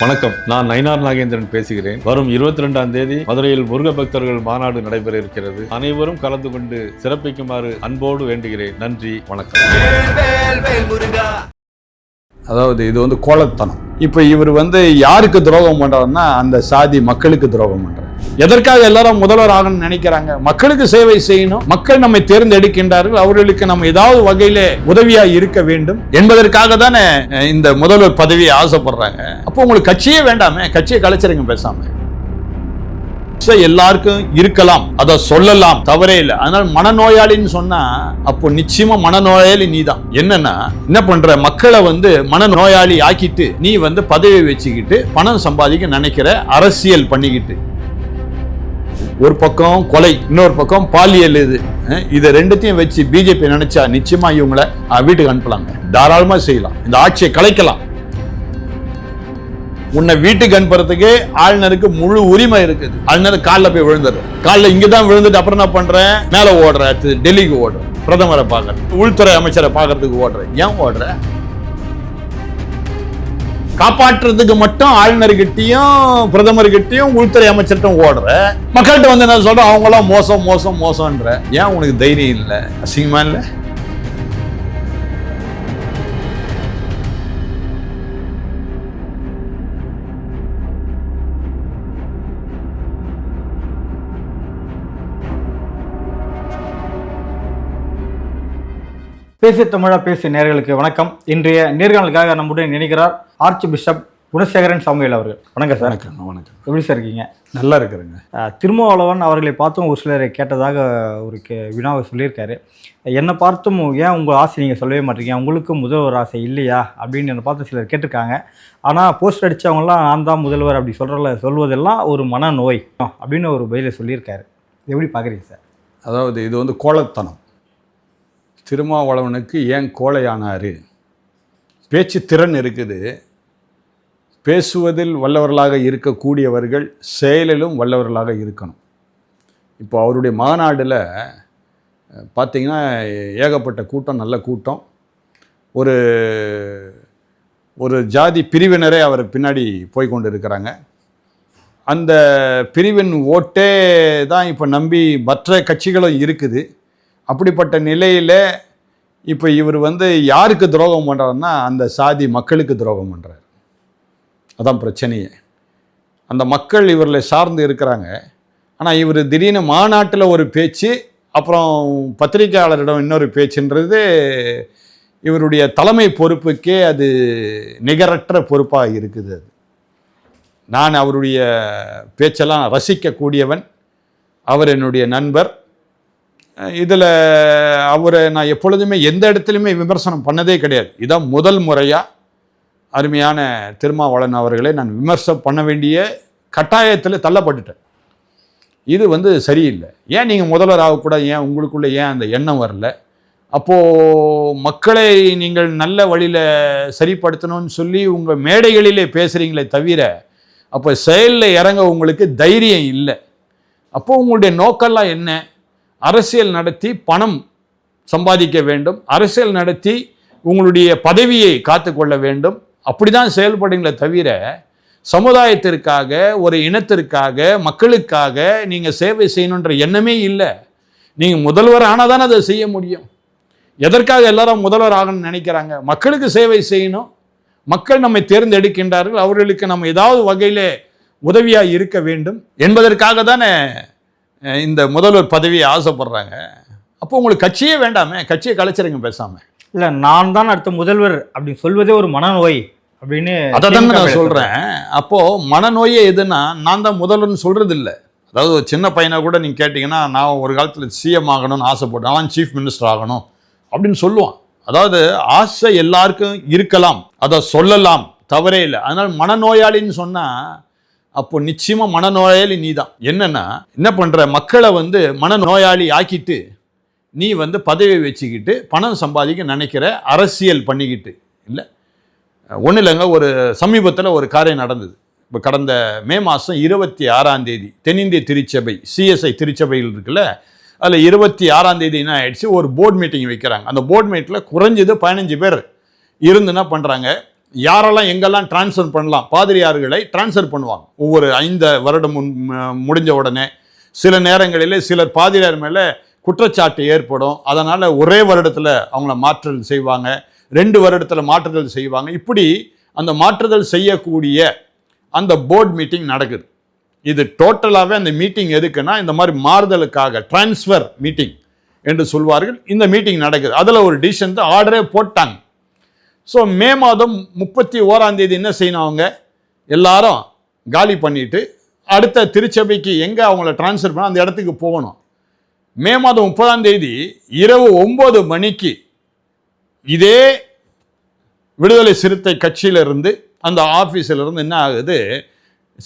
வணக்கம், நான் நயினார் நாகேந்திரன் பேசுகிறேன். வரும் 22ஆம் தேதி மதுரையில் முருக பக்தர்கள் மாநாடு நடைபெற இருக்கிறது. அனைவரும் கலந்து கொண்டு சிறப்பிக்குமாறு அன்போடு வேண்டுகிறேன். நன்றி, வணக்கம். அதாவது இது கோலத்தனம். இப்ப இவர் யாருக்கு துரோகம் பண்றாருன்னா அந்த சாதி மக்களுக்கு துரோகம் பண்றாரு. எதற்காக எல்லாரும் முதல்வர் ஆகணும்னு நினைக்கிறாங்க? மக்களுக்கு சேவை செய்யணும். மக்கள் நம்மை தேர்ந்தெடுக்கின்றார்கள், அவர்களுக்கு நம்ம ஏதாவது வகையில உதவியா இருக்க வேண்டும் என்பதற்காக தானே இந்த முதல்வர் பதவியை ஆசைப்படுறாங்க. அப்போ உங்களுக்கு கட்சியே வேண்டாமே, கட்சியை கலைச்சிருங்க பேசாம. எல்லாருக்கும் இருக்கலாம், அதை சொல்லலாம், தவறே இல்லை. அதனால மனநோயாளின்னு சொன்னா அப்போ நிச்சயமா மனநோயாளி நீதான். என்னன்னா என்ன பண்ற, மக்களை மனநோயாளி ஆக்கிட்டு நீ பதவி வச்சுக்கிட்டு பணம் சம்பாதிக்க நினைக்கிற, அரசியல் பண்ணிக்கிட்டு. ஒரு பக்கம் கொலை, இன்னொரு பக்கம் பாலியல். இது ரெண்டுத்தையும் வச்சு பிஜேபி நினைச்சா நிச்சயமா இவங்களை வீட்டுக்கு அனுப்பலாங்க, தாராளமா செய்யலாம், இந்த ஆட்சியை கலைக்கலாம். உன்னை வீட்டுக்கு அனுப்புறதுக்கு ஆளுநருக்கு முழு உரிமை இருக்குது. ஆளுநர் காலில் போய் விழுந்துடுற, காலில் இங்கதான் விழுந்துட்டு அப்புறம் என்ன பண்றேன், மேல ஓடுற, டெல்லிக்கு ஓடுற, பிரதமரை பார்க்கற, உள்துறை அமைச்சரை பார்க்கறதுக்கு ஓடுற. ஏன் ஓடுற? காப்பாற்றுறதுக்கு மட்டும் ஆளுநர்கிட்டையும் பிரதமர்கிட்டையும் உள்துறை அமைச்சர்கிட்டும் ஓடுற. மக்கள்கிட்ட என்ன சொல்ற, அவங்களாம் மோசம் மோசம் மோசம்ன்ற. ஏன் உனக்கு தைரியம் இல்லை? அசிங்கமா இல்லை? பேசு தமிழா பேசு நேயர்களுக்கு வணக்கம். இன்றைய நேர்காணலுக்காக நம்முடன் நினைக்கிறார் ஆர்ச் பிஷப் குணசேகரன் சாமுவேல் அவர்கள். வணக்கம் சார். வணக்கம். வணக்கம். எப்படி சார் இருக்கீங்க? நல்லா இருக்கிறேங்க. திருமாவளவன் அவர்களை பார்த்தும் ஒரு சிலரை கேட்டதாக ஒரு வினாவை சொல்லியிருக்காரு. என்னை பார்த்தும் ஏன் உங்கள் ஆசை நீங்கள் சொல்லவே மாட்டீங்க, உங்களுக்கும் முதல்வர் ஆசை இல்லையா அப்படின்னு என்னை பார்த்து சிலர் கேட்டிருக்காங்க. ஆனால் போஸ்ட் அடித்தவங்களாம் நான் தான் முதல்வர் அப்படி சொல்வதெல்லாம் ஒரு மனநோய் அப்படின்னு ஒரு பதிலை சொல்லியிருக்காரு. எப்படி பார்க்குறீங்க சார்? அதாவது இது கோலத்தனம். திருமாவளவனுக்கு ஏன் கோழையானார்? பேச்சு திறன் இருக்குது, பேசுவதில் வல்லவர்களாக இருக்கக்கூடியவர்கள் செயலிலும் வல்லவர்களாக இருக்கணும். இப்போ அவருடைய மாநாடில் பார்த்திங்கன்னா ஏகப்பட்ட கூட்டம், நல்ல கூட்டம். ஒரு ஜாதி பிரிவினரே அவர் பின்னாடி போய்கொண்டு இருக்கிறாங்க. அந்த பிரிவின் ஓட்டே தான் இப்போ நம்பி மற்ற கட்சிகளும் இருக்குது. அப்படிப்பட்ட நிலையில் இப்போ இவர் யாருக்கு துரோகம் பண்ணுறாருன்னா அந்த சாதி மக்களுக்கு துரோகம் பண்ணுறார். அதான் பிரச்சனையே. அந்த மக்கள் இவர்களை சார்ந்து இருக்கிறாங்க. ஆனால் இவர் திடீர்னு மாநாட்டில் ஒரு பேச்சு, அப்புறம் பத்திரிகையாளரிடம் இன்னொரு பேச்சுன்றது இவருடைய தலைமை பொறுப்புக்கே அது நிகரற்ற பொறுப்பாக இருக்குது. அது நான் அவருடைய பேச்செல்லாம் ரசிக்கக்கூடியவன், அவர் என்னுடைய நண்பர். இதில் அவரை நான் எப்பொழுதுமே எந்த இடத்துலையுமே விமர்சனம் பண்ணதே கிடையாது. இதான் முதல் முறையாக அருமையான திருமாவளவன் அவர்களை நான் விமர்சனம் பண்ண வேண்டிய கட்டாயத்தில் தள்ளப்பட்டுட்டேன். இது சரியில்லை. ஏன் நீங்கள் முதல்வர் ஆகக்கூடாது? ஏன் உங்களுக்குள்ளே ஏன் அந்த எண்ணம் வரல? அப்போது மக்களை நீங்கள் நல்ல வழியில் சரிப்படுத்தணும்னு சொல்லி உங்கள் மேடைகளிலே பேசுகிறீங்களே தவிர அப்போ செயலில் இறங்க உங்களுக்கு தைரியம் இல்லை. அப்போது உங்களுடைய நோக்கெல்லாம் என்ன? அரசியல் நடத்தி பணம் சம்பாதிக்க வேண்டும், அரசியல் நடத்தி உங்களுடைய பதவியை காத்து கொள்ள வேண்டும். அப்படி தான் செயல்படுங்களே தவிர சமுதாயத்திற்காக, ஒரு இனத்திற்காக, மக்களுக்காக நீங்கள் சேவை செய்யணுன்ற எண்ணமே இல்லை. நீங்கள் முதல்வர் ஆனால் தானே அதை செய்ய முடியும். எதற்காக எல்லாரும் முதல்வர் ஆகணும்னு நினைக்கிறாங்க? மக்களுக்கு சேவை செய்யணும். மக்கள் நம்மை தேர்ந்தெடுக்கின்றார்கள், அவர்களுக்கு நம்ம ஏதாவது வகையில் உதவியாக இருக்க வேண்டும் என்பதற்காக தானே இந்த முதல்வர் பதவியை ஆசைப்படுறாங்க. அப்போ உங்களுக்கு கட்சியே வேண்டாமே, கட்சியை கலைச்சிருங்க பேசாம. இல்லை, நான் தான் அடுத்த முதல்வர் அப்படின்னு சொல்வதே ஒரு மனநோய் அப்படின்னு அதை தான் நான் சொல்கிறேன். அப்போது மனநோயே எதுனா நான் தான் முதல்வர்னு சொல்கிறது இல்லை. அதாவது ஒரு சின்ன பையனை கூட நீங்கள் கேட்டிங்கன்னா நான் ஒரு காலத்தில் சிஎம் ஆகணும்னு ஆசைப்பட்டேன், நான் சீஃப் மினிஸ்டர் ஆகணும் அப்படின்னு சொல்லுவான். அதாவது ஆசை எல்லாருக்கும் இருக்கலாம், அதை சொல்லலாம், தவறே இல்லை. அதனால் மனநோயாளின்னு சொன்னால் அப்போ நிச்சயமா மனநோயாளி நீதான். என்னன்னா என்ன பண்ற, மக்களை மனநோயாளி ஆக்கிட்டு நீ பதவி வச்சுக்கிட்டு பணம் சம்பாதிக்க நினைக்கிற, அரசியல் பண்ணிக்கிட்டு. இல்லை ஒன்றும் இல்லைங்க, ஒரு சமீபத்தில் ஒரு காரியம் நடந்தது. இப்போ கடந்த மே மாதம் 26ஆம் தேதி தென்னிந்திய திருச்சபை சிஎஸ்ஐ திருச்சபையில் இருக்குல்ல, அதில் 26ஆம் தேதி என்ன ஆயிடுச்சு, ஒரு போர்டு மீட்டிங் வைக்கிறாங்க. அந்த போர்டு மீட்டில் குறைஞ்சது 15 பேர் இருந்து என்ன பண்ணுறாங்க, யாரெல்லாம் எங்கெல்லாம் டிரான்ஸ்ஃபர் பண்ணலாம், பாதிரியார்களை டிரான்ஸ்ஃபர் பண்ணுவாங்க ஒவ்வொரு 5 வருடம் முடிஞ்ச உடனே. சில நேரங்களில் சிலர் பாதிரியார் மேலே குற்றச்சாட்டு ஏற்படும், அதனால் ஒரே வருடத்தில் அவங்கள மாற்றுதல் செய்வாங்க, 2 வருடத்தில் மாற்றுதல் செய்வாங்க. இப்படி அந்த மாற்றுதல் செய்யக்கூடிய அந்த போர்டு மீட்டிங் நடக்குது. இது டோட்டலாகவே அந்த மீட்டிங் எதுக்குன்னா இந்த மாதிரி மாறுதலுக்காக டிரான்ஸ்ஃபர் மீட்டிங் என்று சொல்வார்கள். இந்த மீட்டிங் நடக்குது. அதில் ஒரு டிசிஷன் ஆர்டரே போட்டாங்க. ஸோ மே மாதம் 31ஆம் தேதி என்ன செய்யணும், அவங்க எல்லாரும் காலி பண்ணிட்டு அடுத்த திருச்சபைக்கு எங்கே அவங்கள டிரான்ஸ்ஃபர் பண்ண அந்த இடத்துக்கு போகணும். மே மாதம் 30ஆம் தேதி இரவு 9 மணிக்கு இதே விடுதலை சிறுத்தை கட்சியிலிருந்து அந்த ஆஃபீஸிலிருந்து என்ன ஆகுது,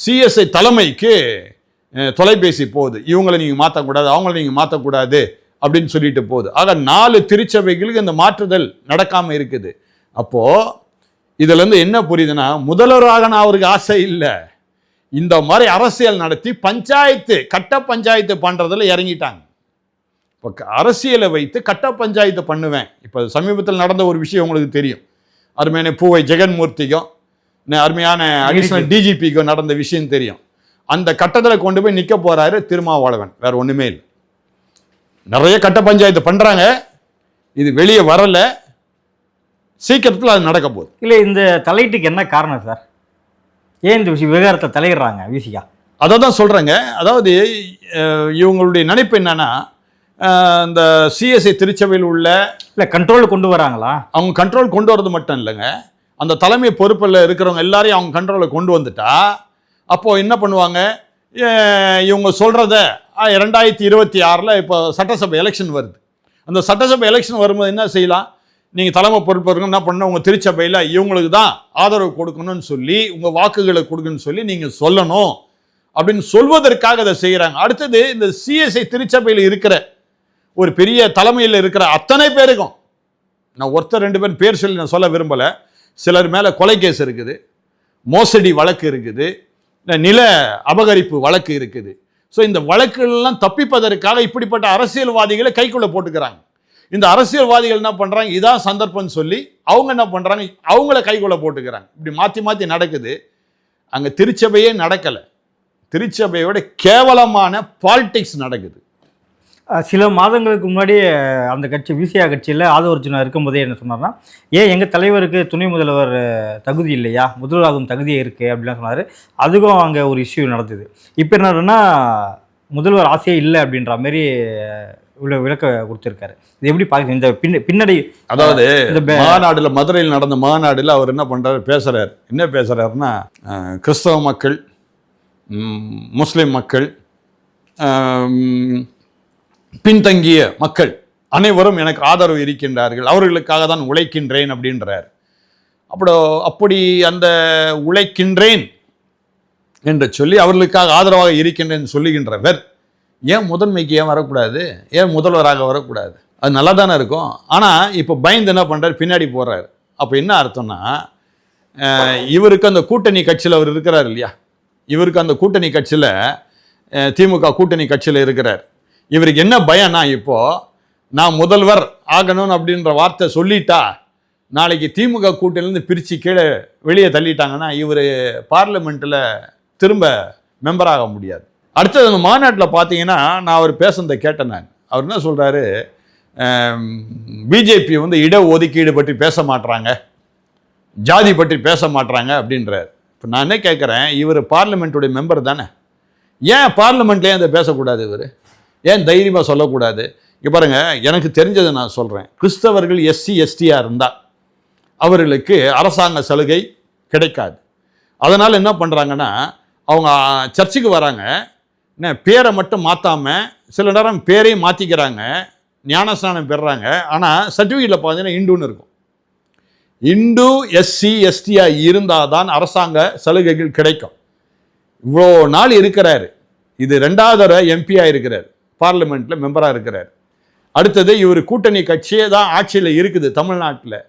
சிஎஸ்ஐ தலைமைக்கு தொலைபேசி போகுது. இவங்களை நீங்கள் மாற்றக்கூடாது, அவங்கள நீங்கள் மாற்றக்கூடாது அப்படின்னு சொல்லிட்டு போகுது. ஆக 4 திருச்சபைகளுக்கு இந்த மாற்றுதல் நடக்காமல் இருக்குது. அப்போது இதுலேருந்து என்ன புரியுதுன்னா, முதல்வராக நான் அவருக்கு ஆசை இல்லை, இந்த மாதிரி அரசியல் நடத்தி பஞ்சாயத்து கட்ட பஞ்சாயத்து பண்ணுறதுல இறங்கிட்டாங்க. இப்போ அரசியலை வைத்து கட்ட பஞ்சாயத்து பண்ணுவேன். இப்போ சமீபத்தில் நடந்த ஒரு விஷயம் உங்களுக்கு தெரியும், அருமையான பூவை ஜெகன்மூர்த்திக்கும் அருமையான அடிஷனல் டிஜிபிக்கும் நடந்த விஷயம் தெரியும். அந்த கட்டத்தில் கொண்டு போய் நிற்க போகிறாரு திருமாவளவன், வேற ஒன்றுமே இல்லை. நிறைய கட்ட பஞ்சாயத்து பண்ணுறாங்க, இது வெளியே வரலை, சீக்கிரத்தில் அது நடக்க போகுது. இல்லை, இந்த தலையீட்டுக்கு என்ன காரணம் சார்? ஏன் இந்த விவகாரத்தை தலையிடுறாங்க விசிகா? அதை தான் சொல்கிறேங்க. அதாவது இவங்களுடைய நினைப்பு என்னன்னா, இந்த சிஎஸ்ஐ திருச்சபையில் உள்ள இல்லை கண்ட்ரோல் கொண்டு வராங்களா? அவங்க கண்ட்ரோல் கொண்டு வரது மட்டும் இல்லைங்க, அந்த தலைமை பொறுப்பில் இருக்கிறவங்க எல்லாரையும் அவங்க கண்ட்ரோலில் கொண்டு வந்துட்டா அப்போது என்ன பண்ணுவாங்க, இவங்க சொல்கிறத 2026 இப்போ சட்டசபை எலெக்ஷன் வருது. அந்த சட்டசபை எலெக்ஷன் வரும்போது என்ன செய்யலாம், நீங்கள் தலைமை பொறுப்பு என்ன பண்ண, உங்கள் திருச்சபையில் இவங்களுக்கு தான் ஆதரவு கொடுக்கணும்னு சொல்லி, உங்கள் வாக்குகளை கொடுக்கணும்னு சொல்லி நீங்கள் சொல்லணும் அப்படின்னு சொல்வதற்காக அதை செய்கிறாங்க. அடுத்தது இந்த சிஎஸ்ஐ திருச்சபையில் இருக்கிற ஒரு பெரிய தலைமையில் இருக்கிற அத்தனை பேருக்கும், நான் ஒருத்தர் 2 பேர் பேர் சொல்லி நான் சொல்ல விரும்பலை, சிலர் மேலே கொலை கேஸ் இருக்குது, மோசடி வழக்கு இருக்குது, நில அபகரிப்பு வழக்கு இருக்குது. ஸோ இந்த வழக்குகள்லாம் தப்பிப்பதற்காக இப்படிப்பட்ட அரசியல்வாதிகளை கைக்குள்ளே போட்டுக்கிறாங்க. இந்த அரசியல்வாதிகள் என்ன பண்ணுறாங்க, இதான் சந்தர்ப்பம்னு சொல்லி அவங்க என்ன பண்ணுறாங்க, அவங்கள கைக்குள்ளே போட்டுக்கிறாங்க. இப்படி மாற்றி மாற்றி நடக்குது. அங்கே திருச்சபையே நடக்கலை, திருச்சபையோட கேவலமான பாலிடிக்ஸ் நடக்குது. சில மாதங்களுக்கு முன்னாடி அந்த கட்சி விசிகா கட்சியில் ஆதவர்ஜுனா இருக்கும்போதே என்ன சொன்னார்னா, ஏன் எங்கள் தலைவருக்கு துணை முதல்வர் தகுதி இல்லையா, முதல்வராகும் தகுதியே இருக்குது அப்படிலாம் சொன்னார். அதுக்கும் அங்கே ஒரு இஷ்யூ நடந்தது. இப்போ என்னன்னா முதல்வர் ஆசையே இல்லை அப்படின்ற மாதிரி இவ்வளோ விளக்க கொடுத்துருக்காரு. இது எப்படி பார்க்குறது இந்த பின்னாடி? அதாவது மாநாடுல, மதுரையில் நடந்த மாநாடுல அவர் என்ன பண்ணுறாரு, பேசுகிறார். என்ன பேசுகிறாருன்னா, கிறிஸ்தவ மக்கள், முஸ்லீம் மக்கள், பின்தங்கிய மக்கள் அனைவரும் எனக்கு ஆதரவு இருக்கின்றார்கள், அவர்களுக்காக தான் உழைக்கின்றேன் அப்படின்றார். அப்படி அந்த உழைக்கின்றேன் என்று சொல்லி அவர்களுக்காக ஆதரவாக இருக்கின்றேன் சொல்லுகின்றவர் ஏன் முதன்மைக்கு ஏன் வரக்கூடாது, ஏன் முதல்வராக வரக்கூடாது? அது நல்லா தானே இருக்கும். ஆனால் இப்போ பயந்து என்ன பண்ணுறாரு, பின்னாடி போடுறாரு. அப்போ என்ன அர்த்தம்னா, இவருக்கு அந்த கூட்டணி கட்சியில் அவர் இருக்கிறார் இல்லையா, இவருக்கு அந்த கூட்டணி கட்சியில் திமுக கூட்டணி கட்சியில் இருக்கிறார். இவருக்கு என்ன பயம்னா, இப்போது நான் முதல்வர் ஆகணும் அப்படின்ற வார்த்தை சொல்லிட்டா நாளைக்கு திமுக கூட்டணிலேருந்து பிரித்து கீழே வெளியே தள்ளிட்டாங்கன்னா இவர் பார்லிமெண்ட்டில் திரும்ப மெம்பராக முடியாது. அடுத்தது அந்த மாநாட்டில் பார்த்தீங்கன்னா, நான் அவர் பேசுனதை கேட்டேன். அவர் என்ன சொல்கிறாரு, பிஜேபி இட ஒதுக்கீடு பற்றி பேச மாட்டுறாங்க, ஜாதி பற்றி பேச மாட்டுறாங்க அப்படின்றார். இப்போ நான் என்ன கேட்குறேன், இவர் பார்லிமெண்ட்டுடைய மெம்பர் தானே, ஏன் பார்லிமெண்ட்லேயே அதை பேசக்கூடாது? இவர் ஏன் தைரியமாக சொல்லக்கூடாது? இங்கே பாருங்கள், எனக்கு தெரிஞ்சதை நான் சொல்கிறேன். கிறிஸ்தவர்கள் எஸ்சி எஸ்டியாக இருந்தால் அவர்களுக்கு அரசாங்க சலுகை கிடைக்காது. அதனால் என்ன பண்ணுறாங்கன்னா, அவங்க சர்ச்சுக்கு வராங்க, என்ன பேரை மட்டும் மாற்றாமல் சில நேரம் பேரையும் மாற்றிக்கிறாங்க, ஞானஸ்நானம் பெறுறாங்க. ஆனால் சர்டிஃபிகேட்டில் பார்த்தீங்கன்னா இந்துன்னு இருக்கும். இந்து எஸ்சி எஸ்டியாக இருந்தால் தான் அரசாங்க சலுகைகள் கிடைக்கும். இவ்வளோ நாள் இருக்கிறாரு. இது 2வது தடவை எம்பியாக இருக்கிறார், பார்லிமெண்ட்டில் மெம்பராக இருக்கிறார். அடுத்தது இவர் கூட்டணி கட்சியே தான் ஆட்சியில் இருக்குது தமிழ்நாட்டில்.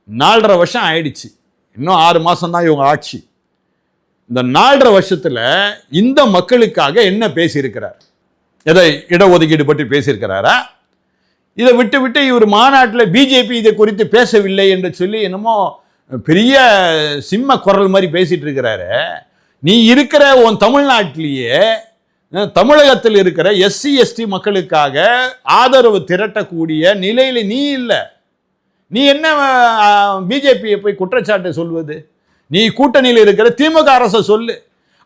4.5 வருஷம் ஆயிடுச்சு, இன்னும் 6 மாதம் தான் இவங்க ஆட்சி. இந்த 4.5 வருஷத்தில் இந்த மக்களுக்காக என்ன பேசியிருக்கிறார்? எதை இடஒதுக்கீடு பற்றி பேசியிருக்கிறாரா? இதை விட்டு இவர் மாநாட்டில் பிஜேபி இதை குறித்து பேசவில்லை என்று சொல்லி என்னமோ பெரிய சிம்ம குரல் மாதிரி பேசிட்டு இருக்கிறாரு. நீ இருக்கிற உன் தமிழ்நாட்டிலேயே தமிழகத்தில் இருக்கிற எஸ்சி எஸ்டி மக்களுக்காக ஆதரவு திரட்டக்கூடிய நிலையில நீ இல்லை. நீ என்ன பிஜேபியை போய் குற்றச்சாட்டு சொல்வது? நீ கூட்டணியில் இருக்கிற திமுக அரசை சொல்லு.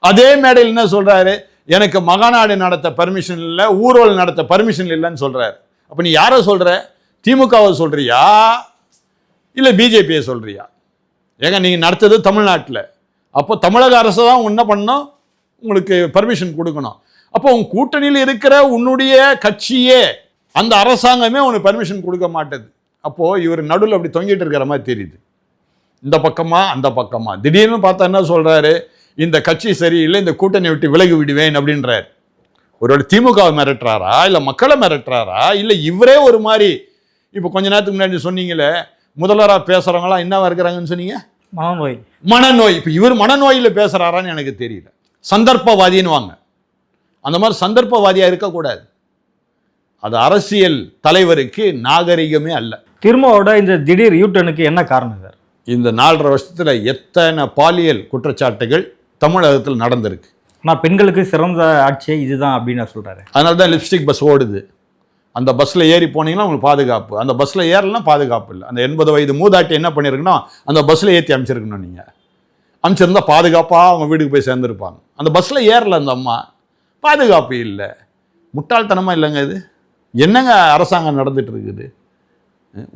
அதே மேடையில் என்ன சொல்றாரு? எனக்கு மகாநாடு நடத்த பர்மிஷன் இல்லை, ஊர்வலம் நடத்த பர்மிஷன் இல்லைன்னு சொல்றாரு. அப்ப நீ யாரை சொல்ற? திமுகவை சொல்றியா இல்லை பிஜேபியை சொல்றியா? ஏங்க நீங்க நடத்தது தமிழ்நாட்டில், அப்போ தமிழக அரசு தான் என்ன பண்ணணும், உங்களுக்கு பர்மிஷன் கொடுக்கணும். அப்போ உன் கூட்டணியில் இருக்கிற உன்னுடைய கட்சியே, அந்த அரசாங்கமே உனக்கு பர்மிஷன் கொடுக்க மாட்டேது. அப்போ இவர் நடுவில் அப்படி தொங்கிட்டு இருக்கிற மாதிரி தெரியுது. இந்த பக்கமா அந்த பக்கமா. திடீர்னு பார்த்தா என்ன சொல்றாரு? இந்த கட்சி சரியில்லை, இந்த கூட்டணி விட்டு விலகி விடுவேன் அப்படின்றாரு. ஒருவேளை திமுகவை மிரட்டுறாரா, இல்லை மக்களை மிரட்டுறாரா, இல்லை இவரே ஒரு மாதிரி இப்போ கொஞ்ச நேரத்துக்கு முன்னாடி சொன்னீங்களே முதல்வராக பேசுறவங்களாம் என்னவா இருக்கிறாங்கன்னு சொன்னீங்க? மனநோய். இப்போ இவர் மனநோயில் பேசுறாரான்னு எனக்கு தெரியல. சந்தர்ப்பவாதின்னு வாங்க. அந்த மாதிரி சந்தர்ப்பவாதியா இருக்கக்கூடாது. அது அரசியல் தலைவருக்கு நாகரிகமே அல்ல. திருமாவோட இந்த திடீர் யூட்டனுக்கு என்ன காரணம் சார்? இந்த 4.5 வருஷத்துல எத்தனை பாலியல் குற்றச்சாட்டுகள் தமிழகத்தில் நடந்திருக்கு. நான் பெண்களுக்கு சிறந்த ஆட்சியே இதுதான் அப்படின்னு சொல்றாரு. அதனால தான் லிப்ஸ்டிக் பஸ் ஓடுது. அந்த பஸ்ஸில் ஏறி போனீங்கன்னா உங்களுக்கு பாதுகாப்பு. அந்த பஸ்ஸில் ஏறலாம் பாதுகாப்பு இல்லை. அந்த 80 வயது மூதாட்டி என்ன பண்ணியிருக்கணும், அந்த பஸ்ஸில் ஏற்றி அமைச்சிருக்கணும். நீங்கள் அமைச்சிருந்தா பாதுகாப்பாக அவங்க வீட்டுக்கு போய் சேர்ந்துருப்பாங்க. அந்த பஸ்ஸில் ஏறல அந்த அம்மா, பாதுகாப்பு இல்லை. முட்டாள்தனமாக இல்லைங்க இது? என்னங்க அரசாங்கம் நடந்துட்டு இருக்குது?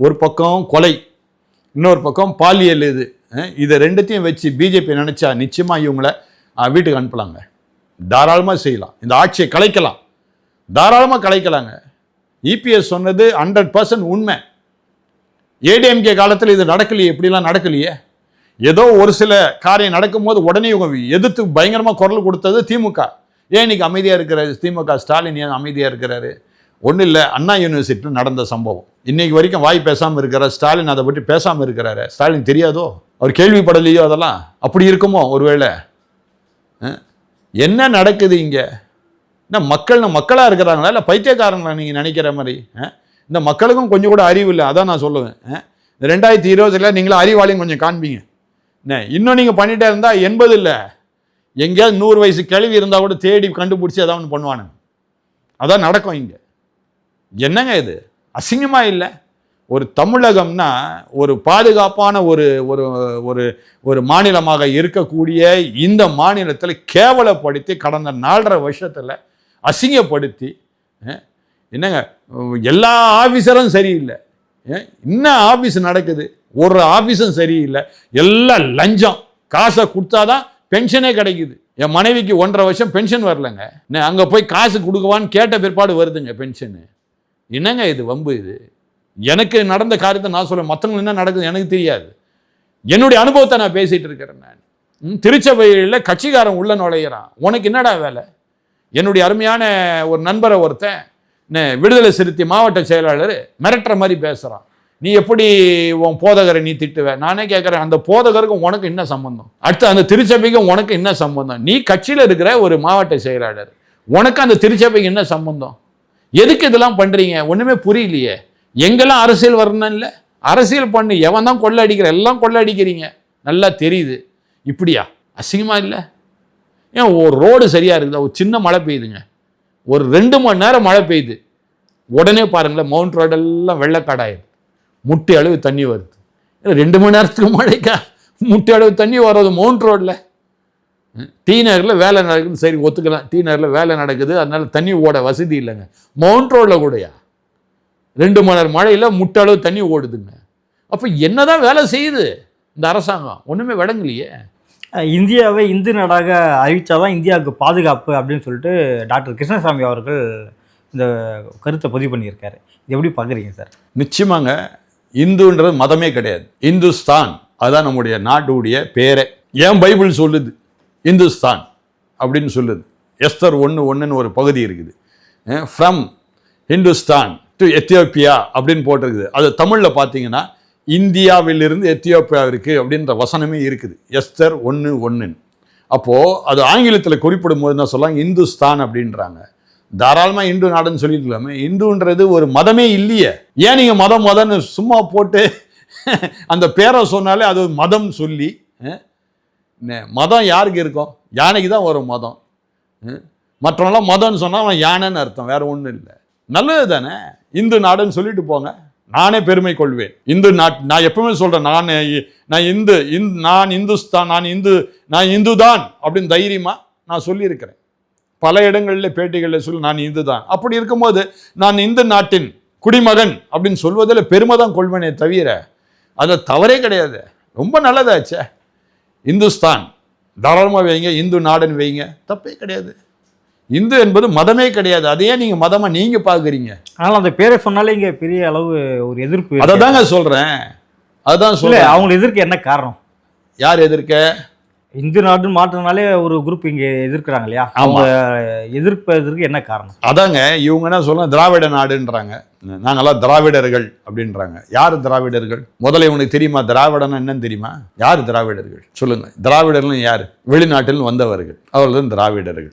ஒரு பக்கம் கொலை, இன்னொரு பக்கம் பாலியல். இதை ரெண்டுத்தையும் வச்சு பிஜேபி நினச்சா நிச்சயமாக இவங்கள வீட்டுக்கு அனுப்பலாங்க. தாராளமாக செய்யலாம். இந்த ஆட்சியை கலைக்கலாம், தாராளமாக கலைக்கலாங்க. இபிஎஸ் சொன்னது 100% உண்மை. ஏடிஎம்கே காலத்தில் இது நடக்கலையே, இப்படிலாம் நடக்கலையே. ஏதோ ஒரு சில காரியம் நடக்கும்போது உடனே இவங்க எதிர்த்து பயங்கரமாக குரல் கொடுத்தது திமுக. ஏன் இன்னைக்கு அமைதியாக இருக்கிறாரு திமுக? ஸ்டாலின் ஏன் அமைதியாக இருக்கிறாரு? ஒன்றும் இல்லை, அண்ணா யூனிவர்சிட்டியில் நடந்த சம்பவம். இன்னைக்கு வரைக்கும் வாய் பேசாமல் இருக்கிறார் ஸ்டாலின். அதை பற்றி பேசாமல் இருக்கிறாரு. ஸ்டாலின் தெரியாதோ? அவர் கேள்விப்படலையோ? அதெல்லாம் அப்படி இருக்குமோ ஒருவேளை? என்ன நடக்குது இங்கே? என்ன மக்களாக இருக்கிறாங்களா இல்லை பைத்தியக்காரங்களா நீங்கள் நினைக்கிற மாதிரி? இந்த மக்களுக்கும் கொஞ்சம் கூட அறிவு இல்லை. அதான் நான் சொல்லுவேன். 2020 நீங்களும் அறிவாளியும் கொஞ்சம் காண்பீங்க. என்ன இன்னும் நீங்கள் பண்ணிகிட்டே இருந்தால் 80 இல்லை, எங்கேயாவது 100 வயசு கிழவி இருந்தால் கூட தேடி கண்டுபிடிச்சி ஏதாவது ஒன்று பண்ணுவானுங்க. அதான் நடக்கும் இங்கே. என்னங்க இது அசிங்கமாக இல்லை? ஒரு தமிழகம்னா ஒரு பாதுகாப்பான ஒரு ஒரு ஒரு ஒரு மாநிலமாக இருக்கக்கூடிய இந்த மாநிலத்தில் கேவலப்படுத்தி கடந்த 4.5 வருஷத்தில் அசிங்கப்படுத்தி, என்னங்க எல்லா ஆஃபீஸரும் சரியில்லை. இன்னும் ஆஃபீஸ் நடக்குது, ஒரு ஆஃபீஸும் சரியில்லை. எல்லாம் லஞ்சம். காசை கொடுத்தாதான் பென்ஷனே கிடைக்குது. என் மனைவிக்கு 1.5 வருஷம் பென்ஷன் வரலங்க. அங்கே போய் காசு கொடுக்குவான்னு கேட்ட பிற்பாடு வருதுங்க பென்ஷனு. என்னங்க இது வம்பு? இது எனக்கு நடந்த காரியத்தை நான் சொல்ல, மற்றவங்க என்ன நடக்குது எனக்கு தெரியாது. என்னுடைய அனுபவத்தை நான் பேசிட்டு இருக்கிறேன். நான் திருச்சபையில் கட்சிக்காரன் உள்ள நுழையிறான், உனக்கு என்னடா வேலை? என்னுடைய அருமையான ஒரு நண்பரை ஒருத்தன் விடுதலை சிறுத்தை மாவட்ட செயலாளர் மிரட்டுற மாதிரி பேசுகிறான். நீ எப்படி உன் போதகரை நீ திட்டுவ? நானே கேட்குறேன், அந்த போதகருக்கும் உனக்கு என்ன சம்பந்தம்? அடுத்து அந்த திருச்சபைக்கும் உனக்கு என்ன சம்பந்தம்? நீ கட்சியில் இருக்கிற ஒரு மாவட்ட செயலாளர், உனக்கு அந்த திருச்சபைக்கு என்ன சம்பந்தம்? எதுக்கு இதெல்லாம் பண்ணுறீங்க? ஒன்றுமே புரியலையே. எங்கெல்லாம் அரசியல் வரணும் இல்லை, அரசியல் பண்ணு. எவன் தான் கொள்ளை அடிக்கிற? எல்லாம் கொள்ளை அடிக்கிறீங்க, நல்லா தெரியுது. இப்படியா? அசிங்கமாக இல்லை? ஏன் ஒரு ரோடு சரியாக இருக்குதா? ஒரு சின்ன மழை பெய்யுதுங்க, ஒரு 2 மணி நேரம் மழை பெய்யுது, உடனே பாருங்களேன் மவுண்ட் ரோடெல்லாம் வெள்ளக்காடாயிடுது, முட்டி அளவு தண்ணி வருது. 2 மணி நேரத்துக்கு மழைக்கா முட்டி அளவு தண்ணி வர்றது மவுண்ட் ரோடில்? டி நகரில் வேலை நடக்குதுன்னு சரி ஒத்துக்கலாம், டி நகரில் வேலை நடக்குது அதனால தண்ணி ஓட வசதி இல்லைங்க. மவுண்ட் ரோடில் கூடயா 2 மணி நேரம் மழையில் முட்டளவு தண்ணி ஓடுதுங்க. அப்போ என்னதான் வேலை செய்யுது இந்த அரசாங்கம்? ஒன்றுமே விளங்கலையே. இந்தியாவை இந்து நாடாக அறிவித்தாதான் இந்தியாவுக்கு பாதுகாப்பு அப்படின்னு சொல்லிட்டு டாக்டர் கிருஷ்ணசாமி அவர்கள் இந்த கருத்தை பதிவு பண்ணியிருக்காரு. இது எப்படி பார்க்குறீங்க சார்? நிச்சயமாங்க, இந்துன்றது மதமே கிடையாது. இந்துஸ்தான் அதுதான் நம்முடைய நாட்டுடைய பேரை. ஏன் பைபிள் சொல்லுது இந்துஸ்தான் அப்படின்னு சொல்லுது. எஸ்தர் 1:1 ஒரு பகுதி இருக்குது. ஃப்ரம் ஹிந்துஸ்தான் டு எத்தியோப்பியா அப்படின்னு போட்டிருக்குது. அது தமிழில் பார்த்தீங்கன்னா இந்தியாவிலிருந்து எத்தியோப்பியாவிற்கு அப்படின்ற வசனமே இருக்குது, எஸ்தர் 1:1. அப்போது அது ஆங்கிலத்தில் குறிப்பிடும் போது என்ன சொல்லுவாங்க, இந்துஸ்தான் அப்படின்றாங்க. தாராளமாக இந்து நாடுன்னு சொல்லியிருக்கலாமே. இந்துன்றது ஒரு மதமே இல்லையே. ஏன் நீங்கள் மதம்னு சும்மா போட்டு அந்த பேரை சொன்னாலே அது மதம் சொல்லி மதம் யாருக்கு இருக்கும்? யானைக்கு தான் வரும் மதம். மற்றவங்களாம் மதம்னு சொன்னால் அவன் யானைன்னு அர்த்தம், வேற ஒன்றும் இல்லை. நல்லது தானே, இந்து நாடுன்னு சொல்லிட்டு போங்க. நானே பெருமை கொள்வேன். இந்து நாட்டு நான் எப்பவுமே சொல்கிறேன், நான் இந்துஸ்தான், நான் இந்து தான் அப்படின்னு தைரியமாக நான் சொல்லியிருக்கிறேன். பல இடங்களில் பேட்டிகளில் சொல்லி நான் இந்து தான். அப்படி இருக்கும்போது நான் இந்து நாட்டின் குடிமகன் அப்படின்னு சொல்வதில் பெருமை தான் கொள்வேனே தவிர அதில் தவறே கிடையாது. ரொம்ப நல்லதாச்சே. இந்துஸ்தான் தாராளமாக வைங்க, இந்து நாடுன்னு வைங்க, தப்பே கிடையாது. இந்து என்பது மதமே கிடையாது. அதையே நீங்கள் மதமாக நீங்கள் பார்க்குறீங்க. ஆனால் அந்த பேரை சொன்னாலே இங்கே பெரிய அளவு ஒரு எதிர்ப்பு. அதை தாங்க சொல்கிறேன். அதுதான் சொல்ல. அவங்க எதிர்க்க என்ன காரணம்? யார் எதிர்க்க? இந்து நாடுன்னு மாற்றினாலே ஒரு குரூப் இங்கே எதிர்க்கிறாங்க இல்லையா? அவங்க எதிர்ப்பதற்கு என்ன காரணம்? அதாங்க இவங்க என்ன சொல்ல, திராவிட நாடுன்றாங்க, நாங்கெல்லாம் திராவிடர்கள் அப்படின்றாங்க. யார் திராவிடர்கள்? முதல்ல இவனுக்கு தெரியுமா திராவிடன்னா என்னன்னு தெரியுமா? யார் திராவிடர்கள் சொல்லுங்க. திராவிடர்கள் யார்? வெளிநாட்டில் வந்தவர்கள், அவர்கள் தான் திராவிடர்கள்.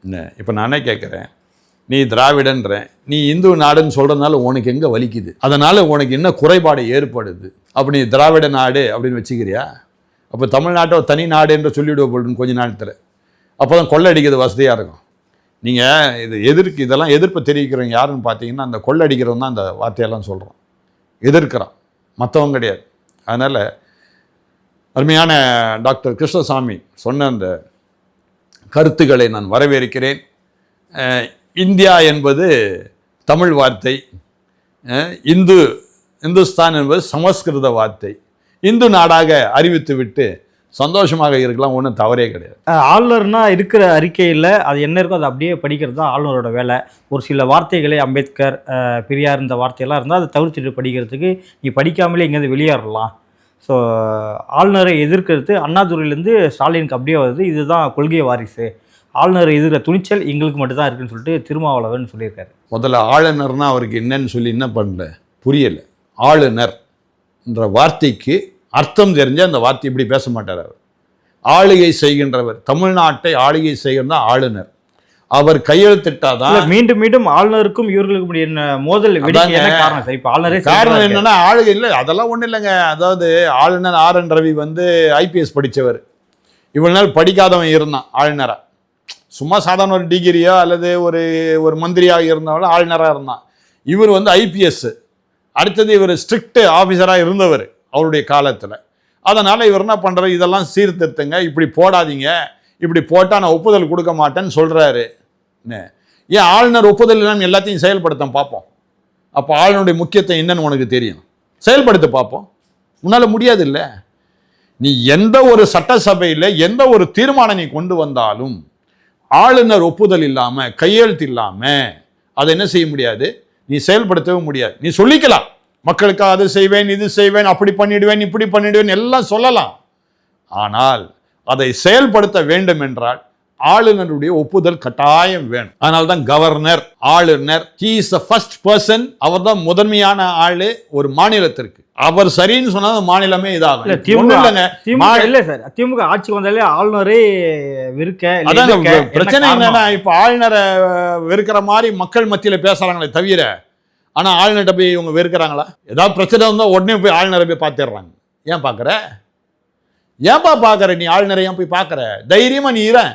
என்ன இப்போ நானே கேட்குறேன், நீ திராவிடன்ற, நீ இந்து நாடுன்னு சொல்கிறதுனால உனக்கு எங்கே வலிக்குது? அதனால் உனக்கு என்ன குறைபாடு ஏற்படுது? அப்படி நீ திராவிட நாடு அப்படின்னு வச்சுக்கிறியா? அப்போ தமிழ்நாட்டை தனி நாடு என்று சொல்லிவிடுவோம் போல்னு கொஞ்ச நேரத்தில். அப்போ தான் கொள்ளடிக்கிறது வசதியாக இருக்கும். நீங்கள் இதெல்லாம் எதிர்ப்பு தெரிவிக்கிறவங்க யாருன்னு பார்த்தீங்கன்னா அந்த கொள்ளடிக்கிறவங்க தான் அந்த வார்த்தையெல்லாம் சொல்கிறோம், எதிர்க்கிறான், மற்றவங்க கிடையாது. அதனால் அருமையான டாக்டர் கிருஷ்ணசாமி சொன்ன அந்த கருத்துக்களை நான் வரவேற்கிறேன். இந்தியா என்பது தமிழ் வார்த்தை, இந்துஸ்தான் என்பது சமஸ்கிருத வார்த்தை. இந்து நாடாக அறிவித்து விட்டு சந்தோஷமாக இருக்கலாம், ஒன்றும் தவறே கிடையாது. ஆளுநர்னா இருக்கிற அறிக்கையில் அது என்ன இருக்கோ அதை அப்படியே படிக்கிறது தான் ஆளுநரோட வேலை. ஒரு சில வார்த்தைகளை அம்பேத்கர், பெரியார் இந்த வார்த்தையெல்லாம் இருந்தால் அதை தவிர்த்துட்டு படிக்கிறதுக்கு நீ படிக்காமலே இங்கேருந்து வெளியேறலாம். ஸோ ஆளுநரை எதிர்க்கிறது அண்ணாதுரையிலேருந்து ஸ்டாலினுக்கு அப்படியே வருது. இதுதான் கொள்கை வாரிசு, ஆளுநரை எதிர்க்கிற துணிச்சல் எங்களுக்கு மட்டும்தான் இருக்குன்னு சொல்லிட்டு திருமாவளவன் சொல்லியிருக்காரு. முதல்ல ஆளுநர்னா அவருக்கு என்னன்னு சொல்லி என்ன பண்ணல, புரியலை. ஆளுநர் என்ற வார்த்தைக்கு அர்த்தம் தெரிஞ்ச அந்த வார்த்தை இப்படி பேச மாட்டார். அவர் ஆளுகை செய்கின்றவர், தமிழ்நாட்டை ஆளுகை செய்கின்ற ஆளுநர். அவர் கையெழுத்திட்டாதான். மீண்டும் மீண்டும் ஆளுநருக்கும் இவர்களுக்கும் என்ன மோதல் காரணம்? இப்போ ஆளுநரே காரணம் என்னன்னா ஆளுகை இல்லை, அதெல்லாம் ஒன்றும் இல்லைங்க. அதாவது ஆளுநர் RN ரவி IPS படித்தவர், இவ்வளவு நாள் படிக்காதவன் இருந்தான் ஆளுநராக. சும்மா சாதாரண ஒரு டிகிரியோ அல்லது ஒரு மந்திரியாக இருந்தவங்க ஆளுநராக இருந்தான். இவர் IPS, அடுத்தது இவர் ஸ்ட்ரிக்ட் ஆஃபீஸராக இருந்தவர் அவருடைய காலத்தில். அதனால் இவர் என்ன பண்ணுறாரு, இதெல்லாம் சீர்திருத்துங்க, இப்படி போடாதீங்க, இப்படி போட்டால் நான் ஒப்புதல் கொடுக்க மாட்டேன்னு சொல்கிறாரு. ஏன் ஆளுநர் ஒப்புதல் இல்லாமல் எல்லாத்தையும் செயல்படுத்த பார்ப்போம். அப்போ ஆளுநருடைய முக்கியத்துவம் என்னன்னு உனக்கு தெரியும், செயல்படுத்த பார்ப்போம். உன்னால் முடியாது இல்லை. நீ எந்த ஒரு சட்டசபையில் எந்த ஒரு தீர்மானம் நீ கொண்டு வந்தாலும் ஆளுநர் ஒப்புதல் இல்லாமல், கையெழுத்து இல்லாமல் அதை என்ன செய்ய முடியாது, நீ செயல்படுத்தவும் முடியாது. நீ சொல்லிக்கலாம், மக்களுக்காக அது செய்வேன், இது செய்வேன், அப்படி பண்ணிடுவேன், இப்படி பண்ணிடுவேன் எல்லாம் சொல்லலாம். ஆனால் அதை செயல்படுத்த வேண்டும் என்றால் ஆளுநருடைய ஒப்புதல் கட்டாயம் வேணும். அதனால தான் கவர்னர், ஆளுநர், he is the first person. அவர் தான் முதன்மையான ஆளு ஒரு மாநிலத்திற்கு. அவர் சரின்னு சொன்னா மாநிலமே இதாகும். திமுக ஆட்சி வந்தாலே ஆளுநரே பிரச்சனை என்னன்னா, இப்ப ஆளுநரை வெறுக்கிற மாதிரி மக்கள் மத்தியில பேசுறாங்களே தவிர, ஆனா ஆளுநர்கிட்ட போய் இவங்க வெறுக்கிறாங்களா? ஏதாவது பிரச்சனை வந்தா உடனே போய் ஆளுநரை போய் பார்த்துடுறாங்க. ஏன் பார்க்குற? ஏன்பா பார்க்குற? நீ ஆளுநரை ஏன் போய் பார்க்குற? தைரியமா நீ இரு,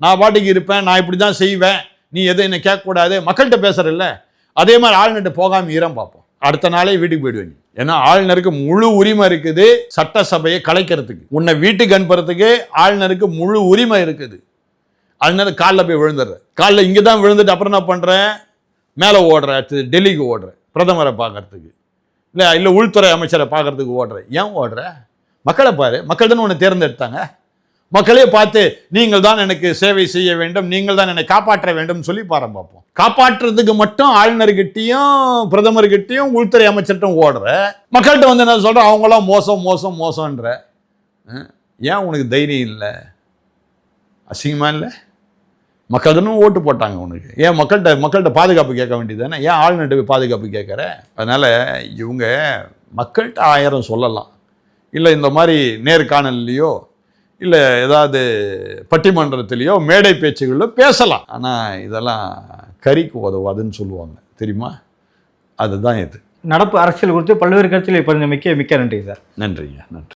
நான் பாட்டுக்கு இருப்பேன், நான் இப்படி தான் செய்வேன், நீ எதுவும் என்ன கேட்கக்கூடாது, மக்கள்கிட்ட பேசுறல்ல. அதே மாதிரி ஆளுநர்கிட்ட போகாமல் ஈரம் பார்ப்போம், அடுத்த நாளே வீட்டுக்கு போயிடுவேன். ஏன்னா ஆளுநருக்கு முழு உரிமை இருக்குது சட்டசபையை கலைக்கிறதுக்கு. உன்னை வீட்டுக்கு அனுப்புறதுக்கு ஆளுநருக்கு முழு உரிமை இருக்குது. ஆளுநர் காலில் போய் விழுந்துடுற, காலில் இங்கே தான் விழுந்துட்டு அப்புறம் என்ன பண்ணுறேன், மேலே ஓடுற, டெல்லிக்கு ஓடுற, பிரதமரை பார்க்கறதுக்கு, இல்லை உள்துறை அமைச்சரை பார்க்கறதுக்கு ஓடுற. ஏன் ஓடுற? மக்களை பாரு, மக்கள் தானே உன்னை தேர்ந்தெடுத்தாங்க. மக்களே பார்த்து நீங்கள் தான் எனக்கு சேவை செய்ய வேண்டும், நீங்கள் தான் என்னை காப்பாற்ற வேண்டும் சொல்லி பார்ப்போம். காப்பாற்றுறதுக்கு மட்டும் ஆளுநர்கிட்டையும் பிரதமர்கிட்டையும் உள்துறை அமைச்சர்கிட்டும் ஓடுற, மக்கள்கிட்ட என்ன சொல்ற, அவங்களாம் மோசம் மோசம் மோசம்ன்ற. ஏன் உனக்கு தைரியம் இல்லை? அசிங்கமா இல்லை? மக்கள் தானே ஓட்டு போட்டாங்க உனக்கு. ஏன் மக்கள்கிட்ட பாதுகாப்பு கேட்க வேண்டியது தானே? ஏன் ஆளுநர்கிட்ட போய் பாதுகாப்பு கேட்குற? அதனால் இவங்க மக்கள்கிட்ட 1000 சொல்லலாம், இல்லை இந்த மாதிரி நேர்காணல்லையோ இல்லை ஏதாவது பட்டிமன்றத்திலையோ மேடை பேச்சுகளிலோ பேசலாம். ஆனால் இதெல்லாம் கறிக்கு உதவாதுன்னு சொல்லுவாங்க தெரியுமா? அதுதான் இது. நடப்பு அரசியல் குறித்து பல்வேறு கருத்துக்களை பரிந்து மிக்க நன்றி சார். நன்றிங்க, நன்றி.